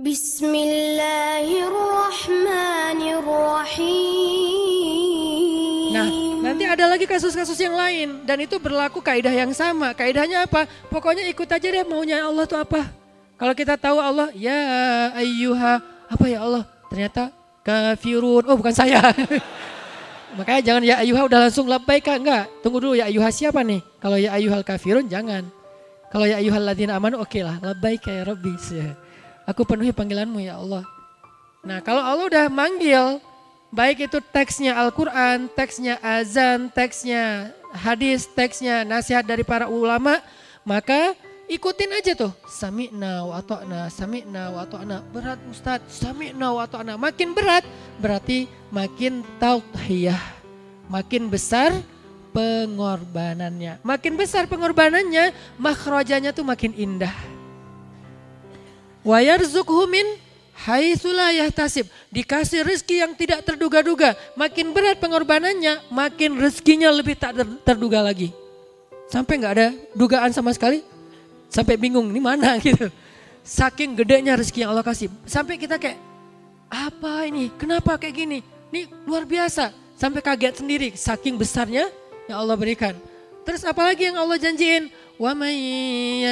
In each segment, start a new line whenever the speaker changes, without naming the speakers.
Bismillahirrahmanirrahim.
Nah, nanti ada lagi kasus-kasus yang lain dan itu berlaku kaidah yang sama. Kaidahnya apa? Pokoknya ikut aja deh maunya Allah tuh apa. Kalau kita tahu Allah, ya ayyuha, apa ya Allah? Ternyata kafirun. Oh, bukan saya. Makanya jangan ya ayyuha udah langsung labbaika, enggak. Tunggu dulu ya ayyuha siapa nih? Kalau ya ayyuhal kafirun jangan. Kalau ya ayyuhal ladzina amanu oke lah, labbaika ya Rabbi. Aku penuhi panggilanmu ya Allah. Nah, kalau Allah udah manggil, baik itu teksnya Al-Quran, teksnya azan, teksnya hadis, teksnya nasihat dari para ulama, maka ikutin aja tuh. Sami'na wa ata'na, sami'na wa ata'na. Berat Ustadz, sami'na wa ata'na. Makin berat berarti makin tauhiyah, makin besar pengorbanannya. Makin besar pengorbanannya, makhrajanya tuh makin indah. Wa yarzuqhu min haitsu la yahtasib. Dikasih rezeki yang tidak terduga-duga. Makin berat pengorbanannya, makin rezekinya lebih tak terduga lagi. Sampai nggak ada dugaan sama sekali. Sampai bingung, ini mana gitu. Saking gedenya rezeki yang Allah kasih. Sampai kita kayak, apa ini? Kenapa kayak gini? Ini luar biasa. Sampai kaget sendiri, saking besarnya yang Allah berikan. Terus apalagi yang Allah janjiin? Wa may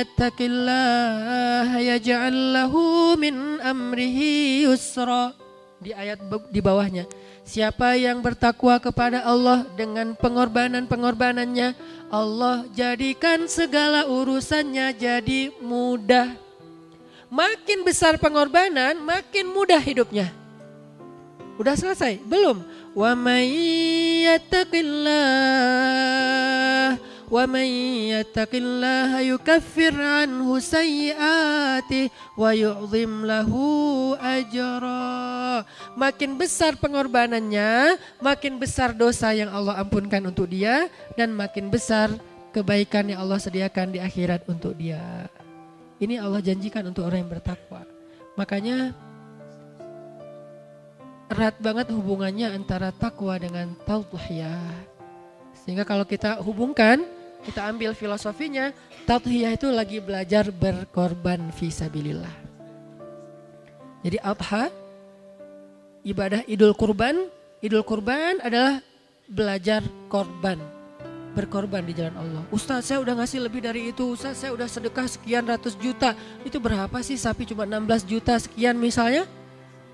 yattaqillaha yaj'al lahu min amrihi yusra. Di ayat di bawahnya. Siapa yang bertakwa kepada Allah dengan pengorbanan-pengorbanannya, Allah jadikan segala urusannya jadi mudah. Makin besar pengorbanan, makin mudah hidupnya. Udah selesai? Belum. Wa may yattaqillaha وَمَنْ يَتَّقِ اللَّهَ يُكَفِّرْ عَنْهُ سَيِّئَاتِهِ وَيُعْظِمْ لَهُ أَجْرًا. Makin besar pengorbanannya, makin besar dosa yang Allah ampunkan untuk dia, dan makin besar kebaikan yang Allah sediakan di akhirat untuk dia. Ini Allah janjikan untuk orang yang bertakwa. Makanya erat banget hubungannya antara takwa dengan tauhiyah. Sehingga kalau kita hubungkan, kita ambil filosofinya, tauhiyah itu lagi belajar berkorban fisabilillah. Jadi adha, ibadah idul kurban adalah belajar korban, berkorban di jalan Allah. Ustaz, saya udah ngasih lebih dari itu, Ustaz, saya udah sedekah sekian ratus juta. Itu berapa sih sapi cuma 16 juta sekian misalnya?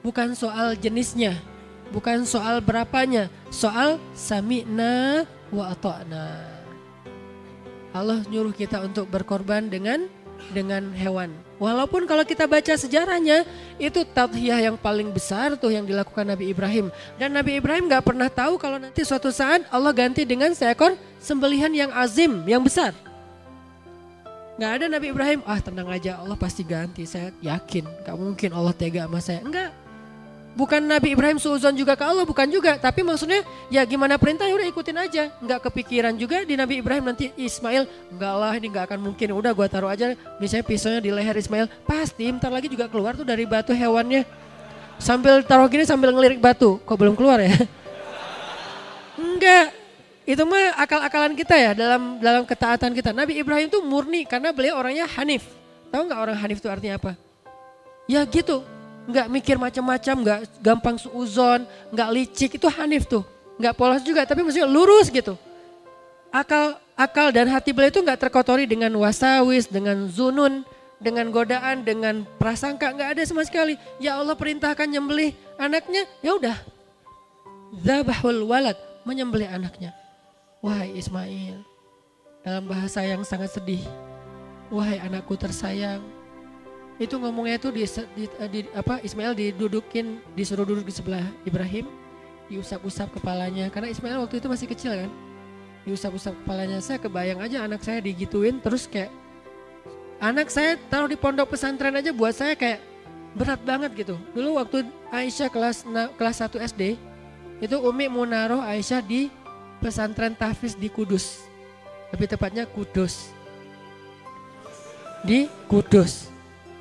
Bukan soal jenisnya, bukan soal berapanya, soal sami'na wa ata'na. Allah nyuruh kita untuk berkorban dengan hewan. Walaupun kalau kita baca sejarahnya, itu tadhiyah yang paling besar tuh yang dilakukan Nabi Ibrahim. Dan Nabi Ibrahim gak pernah tahu kalau nanti suatu saat Allah ganti dengan seekor sembelihan yang azim, yang besar. Gak ada Nabi Ibrahim, tenang aja Allah pasti ganti, saya yakin. Gak mungkin Allah tega sama saya, enggak. Bukan Nabi Ibrahim suuzon juga ke Allah, bukan juga. Tapi maksudnya ya gimana perintah ya udah ikutin aja. Enggak kepikiran juga di Nabi Ibrahim nanti Ismail, enggak lah ini enggak akan mungkin. Udah gua taruh aja misalnya pisaunya di leher Ismail. Pasti bentar lagi juga keluar tuh dari batu hewannya. Sambil taruh gini sambil ngelirik batu. Kok belum keluar ya? Enggak. Itu mah akal-akalan kita ya dalam ketaatan kita. Nabi Ibrahim tuh murni karena beliau orangnya hanif. Tahu enggak orang hanif itu artinya apa? Ya gitu. Nggak mikir macam-macam, nggak gampang suuzon, nggak licik, itu hanif tuh. Nggak polos juga, tapi maksudnya lurus gitu. Akal dan hati beliau itu nggak terkotori dengan wasawis, dengan zunun, dengan godaan, dengan prasangka, nggak ada sama sekali. Ya Allah perintahkan nyembelih anaknya, ya udah. Dzabahul walad, menyembelih anaknya. Wahai Ismail, dalam bahasa yang sangat sedih. Wahai anakku tersayang. Itu ngomongnya itu Ismail disuruh duduk di sebelah Ibrahim, diusap-usap kepalanya karena Ismail waktu itu masih kecil kan, diusap-usap kepalanya. Saya kebayang aja anak saya digituin, terus kayak anak saya taruh di pondok pesantren aja buat saya kayak berat banget gitu. Dulu waktu Aisyah kelas 1 SD, itu Umi mau naruh Aisyah di pesantren tahfiz di Kudus, lebih tepatnya Kudus, di Kudus.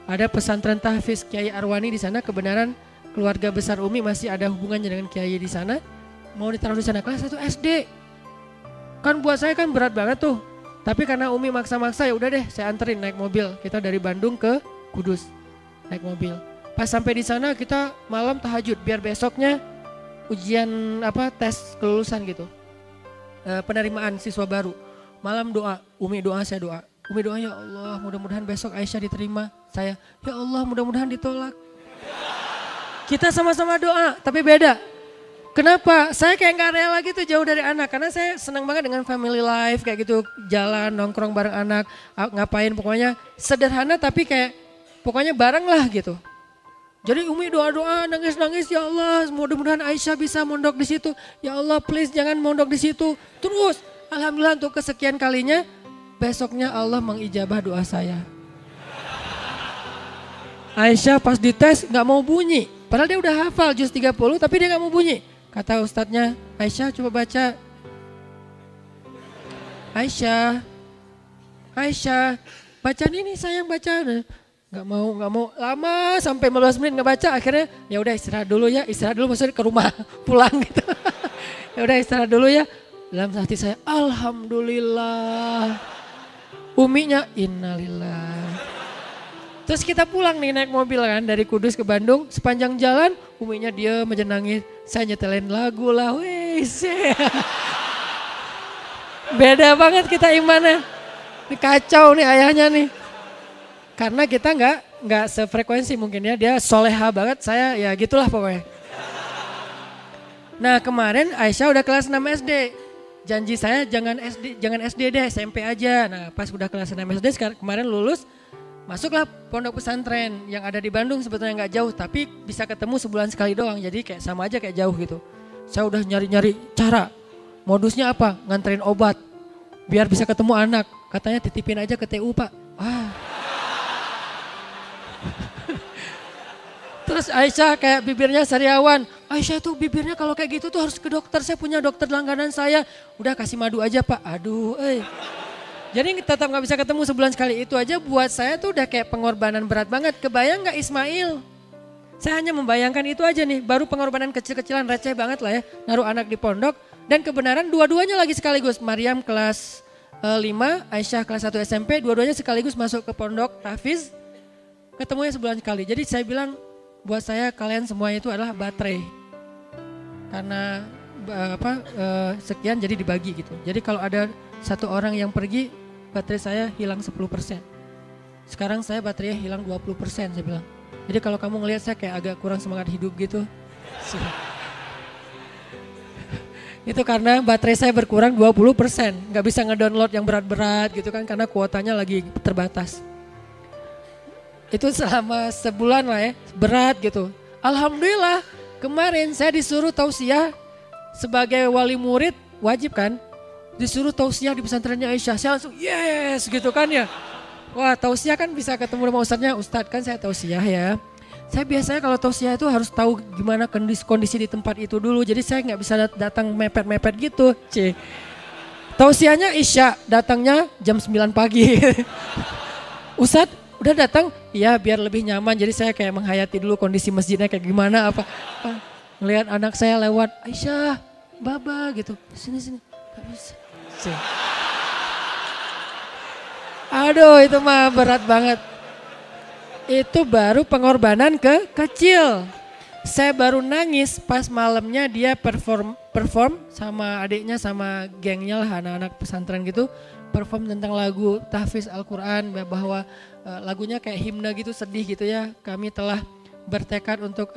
Ada pesantren tahfiz Kiai Arwani di sana. Kebenaran keluarga besar Umi masih ada hubungannya dengan Kiai di sana. Mau ditaruh di sana kelas 1 SD. Kan buat saya kan berat banget tuh. Tapi karena Umi maksa-maksa ya udah deh saya anterin naik mobil. Kita dari Bandung ke Kudus naik mobil. Pas sampai di sana kita malam tahajud biar besoknya ujian tes kelulusan gitu. Penerimaan siswa baru. Malam doa, Umi doa, saya doa. Umi doa, ya Allah mudah-mudahan besok Aisyah diterima. Saya, ya Allah mudah-mudahan ditolak. Kita sama-sama doa, tapi beda. Kenapa? Saya kayak gak rela gitu jauh dari anak. Karena saya senang banget dengan family life kayak gitu. Jalan, nongkrong bareng anak, ngapain pokoknya sederhana tapi kayak pokoknya bareng lah gitu. Jadi Umi doa-doa, nangis-nangis, ya Allah mudah-mudahan Aisyah bisa mondok di situ. Ya Allah please jangan mondok di situ. Terus alhamdulillah untuk kesekian kalinya besoknya Allah mengijabah doa saya. Aisyah pas dites gak mau bunyi. Padahal dia udah hafal juz 30 tapi dia gak mau bunyi. Kata ustadznya, Aisyah coba baca. Aisyah, baca ini sayang baca. Gak mau lama sampai 15 menit gak baca. Akhirnya ya udah istirahat dulu maksudnya ke rumah pulang gitu. Ya udah istirahat dulu ya. Dalam hati saya, alhamdulillah. Uminya innalillah. Terus kita pulang nih naik mobil kan dari Kudus ke Bandung. Sepanjang jalan Uminya dia aja nangis. Saya nyetelin lagu lah. Wes. Beda banget kita imannya. Ini kacau nih ayahnya nih. Karena kita nggak sefrekuensi mungkin ya. Dia soleha banget, saya ya gitulah pokoknya. Nah kemarin Aisyah udah kelas 6 SD. Janji saya jangan SD deh, SMP aja. Nah pas udah kelas 6 SD kemarin lulus. Masuklah pondok pesantren yang ada di Bandung sebetulnya nggak jauh. Tapi bisa ketemu sebulan sekali doang. Jadi kayak sama aja kayak jauh gitu. Saya udah nyari-nyari cara. Modusnya apa? Nganterin obat. Biar bisa ketemu anak. Katanya titipin aja ke TU Pak. Terus Aisyah kayak bibirnya sariawan. Aisyah tuh bibirnya kalau kayak gitu tuh harus ke dokter. Saya punya dokter langganan saya. Udah kasih madu aja Pak. Aduh Jadi tetap gak bisa ketemu sebulan sekali. Itu aja buat saya tuh udah kayak pengorbanan berat banget. Kebayang gak Ismail? Saya hanya membayangkan itu aja nih. Baru pengorbanan kecil-kecilan receh banget lah ya. Naruh anak di pondok. Dan kebenaran dua-duanya lagi sekaligus. Maryam kelas 5, Aisyah kelas 1 SMP. Dua-duanya sekaligus masuk ke pondok tahfiz. Ketemunya sebulan sekali. Jadi saya bilang buat saya kalian semua itu adalah baterai. Karena sekian jadi dibagi gitu. Jadi kalau ada satu orang yang pergi, baterai saya hilang 10%. Sekarang saya baterainya hilang 20% saya bilang. Jadi kalau kamu ngelihat saya kayak agak kurang semangat hidup gitu. Itu karena baterai saya berkurang 20%. Gak bisa ngedownload yang berat-berat gitu kan karena kuotanya lagi terbatas. Itu selama sebulan lah ya, berat gitu. Alhamdulillah kemarin saya disuruh tausiah sebagai wali murid, wajib kan? Disuruh tausiah di pesantrennya Aisyah. Saya langsung yes gitu kan ya. Wah tausiah kan bisa ketemu sama ustadznya. Ustadz kan saya tausiah ya. Saya biasanya kalau tausiah itu harus tahu gimana kondisi di tempat itu dulu. Jadi saya gak bisa datang mepet-mepet gitu. Tausiahnya Isya, datangnya jam 9 pagi. Ustadz udah datang? Ya biar lebih nyaman. Jadi saya kayak menghayati dulu kondisi masjidnya kayak gimana. Ngelihat anak saya lewat, Aisyah, Baba gitu. Sini. Gak bisa. Aduh itu mah berat banget. Itu baru pengorbanan kecil. Saya baru nangis pas malamnya dia perform sama adiknya sama gengnya lah anak-anak pesantren gitu. Perform tentang lagu tahfiz Al-Quran bahwa lagunya kayak himne gitu sedih gitu ya. Kami telah bertekad untuk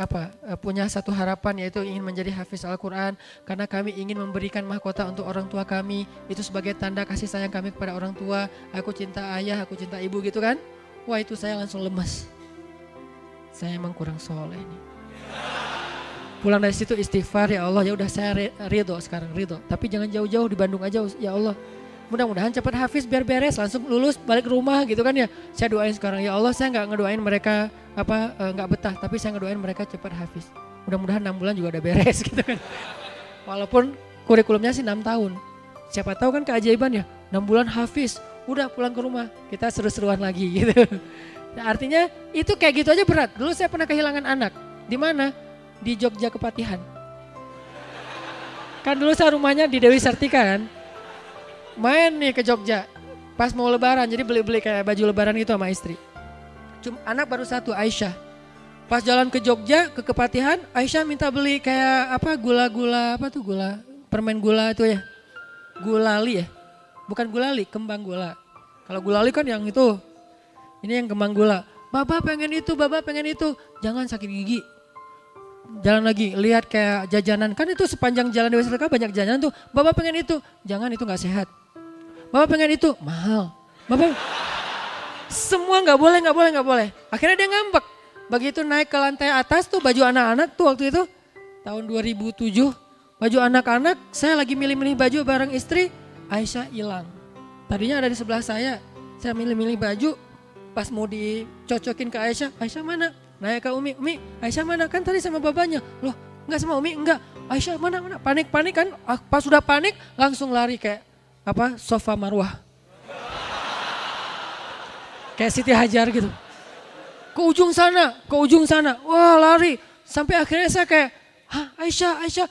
punya satu harapan yaitu ingin menjadi hafiz Al-Quran karena kami ingin memberikan mahkota untuk orang tua kami, itu sebagai tanda kasih sayang kami kepada orang tua. Aku cinta ayah, aku cinta ibu gitu kan. Wah itu saya langsung lemas, saya emang kurang soleh nih. Pulang dari situ istighfar, ya Allah ya udah saya ridho sekarang, ridho, tapi jangan jauh-jauh di Bandung aja ya Allah. Mudah-mudahan cepat hafiz biar beres langsung lulus balik ke rumah gitu kan ya. Saya doain sekarang ya Allah, saya nggak ngedoain mereka nggak betah, tapi saya ngedoain mereka cepat hafiz. Mudah-mudahan 6 bulan juga udah beres gitu kan. Walaupun kurikulumnya sih 6 tahun. Siapa tahu kan keajaiban ya, 6 bulan hafiz, udah pulang ke rumah kita seru-seruan lagi gitu. Nah, artinya itu kayak gitu aja berat. Dulu saya pernah kehilangan anak. Di mana? Di Jogja Kepatihan. Kan dulu saya rumahnya di Dewi Sartika kan. Main nih ke Jogja, pas mau lebaran, jadi beli-beli kayak baju lebaran gitu sama istri. Anak baru 1, Aisyah. Pas jalan ke Jogja, ke Kepatihan, Aisyah minta beli kayak apa gula-gula, apa tuh gula, permen gula itu ya. Gulali ya. Bukan gulali, kembang gula. Kalau gulali kan yang itu. Ini yang kembang gula. Baba pengen itu, baba pengen itu. Jangan sakit gigi. Jalan lagi, lihat kayak jajanan. Kan itu sepanjang jalan Dewi Sartika banyak jajanan tuh. Baba pengen itu. Jangan, itu gak sehat. Baba pengen itu, mahal. Baba, semua gak boleh. Akhirnya dia ngambek. Begitu naik ke lantai atas tuh baju anak-anak tuh waktu itu. Tahun 2007. Baju anak-anak, saya lagi milih-milih baju bareng istri, Aisyah hilang. Tadinya ada di sebelah saya milih-milih baju, pas mau dicocokin ke Aisyah, Aisyah mana? Nanya ke Umi, Aisyah mana? Kan tadi sama babanya. Loh, enggak sama Umi, enggak. Aisyah mana? Panik kan, pas sudah panik langsung lari kayak apa? Sofa Marwah. Kayak Siti Hajar gitu. Ke ujung sana, wah lari. Sampai akhirnya saya kayak, hah, Aisyah, gitu.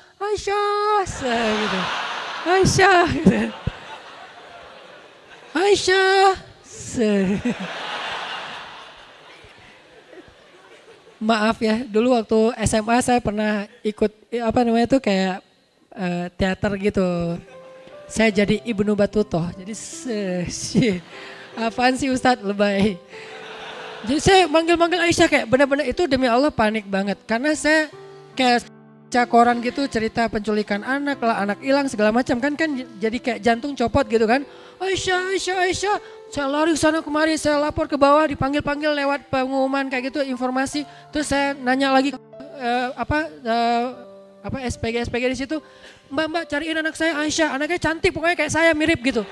Aisyah. Maaf ya, dulu waktu SMA saya pernah ikut apa namanya tuh kayak teater gitu. Saya jadi Ibnu Batutoh. Jadi apaan sih Ustadz, lebay. Jadi saya manggil Aisyah kayak benar-benar itu demi Allah panik banget. Karena saya kayak koran gitu cerita penculikan anak lah, anak hilang segala macam kan jadi kayak jantung copot gitu kan. Aisyah. Saya lari sana kemari, saya lapor ke bawah, dipanggil lewat pengumuman kayak gitu informasi. Terus saya nanya lagi SPG di situ. Mbak cariin anak saya Aisyah, anaknya cantik pokoknya kayak saya mirip gitu.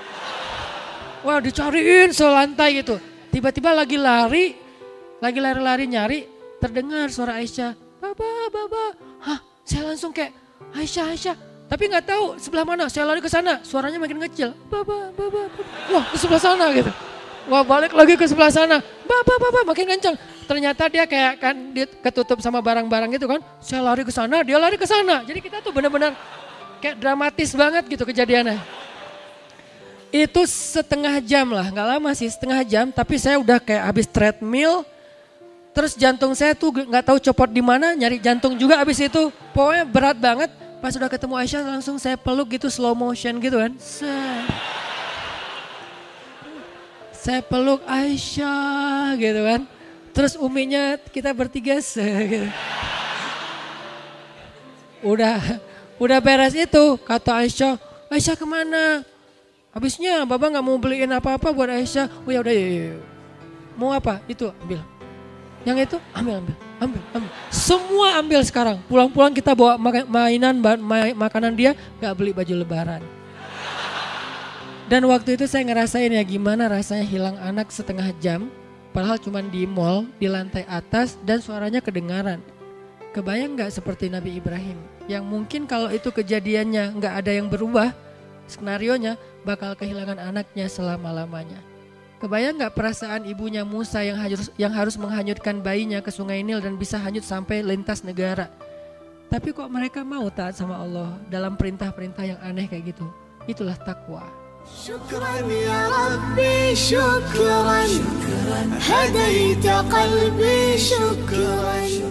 Wah dicariin selantai gitu. Tiba-tiba lagi lari nyari, terdengar suara Aisyah. Baba. Hah, saya langsung kayak Aisyah. Tapi nggak tahu sebelah mana. Saya lari ke sana, suaranya makin kecil. Baba. Wah, ke sebelah sana gitu. Wah, balik lagi ke sebelah sana. Baba, makin kencang. Ternyata dia kayak kan dia ketutup sama barang-barang gitu kan. Saya lari ke sana, dia lari ke sana. Jadi kita tuh benar-benar kayak dramatis banget gitu kejadiannya. Itu setengah jam lah, nggak lama sih, setengah jam. Tapi saya udah kayak habis treadmill. Terus jantung saya tuh nggak tahu copot di mana, nyari jantung juga abis itu. Pokoknya berat banget. Pas udah ketemu Aisyah langsung saya peluk gitu slow motion gitu kan. Saya peluk Aisyah gitu kan. Terus uminya kita bertiga gitu. Udah beres itu kata Aisyah kemana? Habisnya Baba nggak mau beliin apa-apa buat Aisyah. Oh ya udah ya. Mau apa? Itu ambil. Yang itu ambil. Semua ambil sekarang. Pulang-pulang kita bawa mainan, makanan dia, gak beli baju lebaran. Dan waktu itu saya ngerasain ya gimana rasanya hilang anak setengah jam. Padahal cuma di mall, di lantai atas dan suaranya kedengaran. Kebayang gak seperti Nabi Ibrahim? Yang mungkin kalau itu kejadiannya gak ada yang berubah, skenarionya bakal kehilangan anaknya selama-lamanya. Kebayang gak perasaan ibunya Musa yang harus menghanyutkan bayinya ke sungai Nil dan bisa hanyut sampai lintas negara. Tapi kok mereka mau taat sama Allah dalam perintah-perintah yang aneh kayak gitu. Itulah takwa. Syukran ya Rabbi, syukran. Hadaita qalbi, syukran.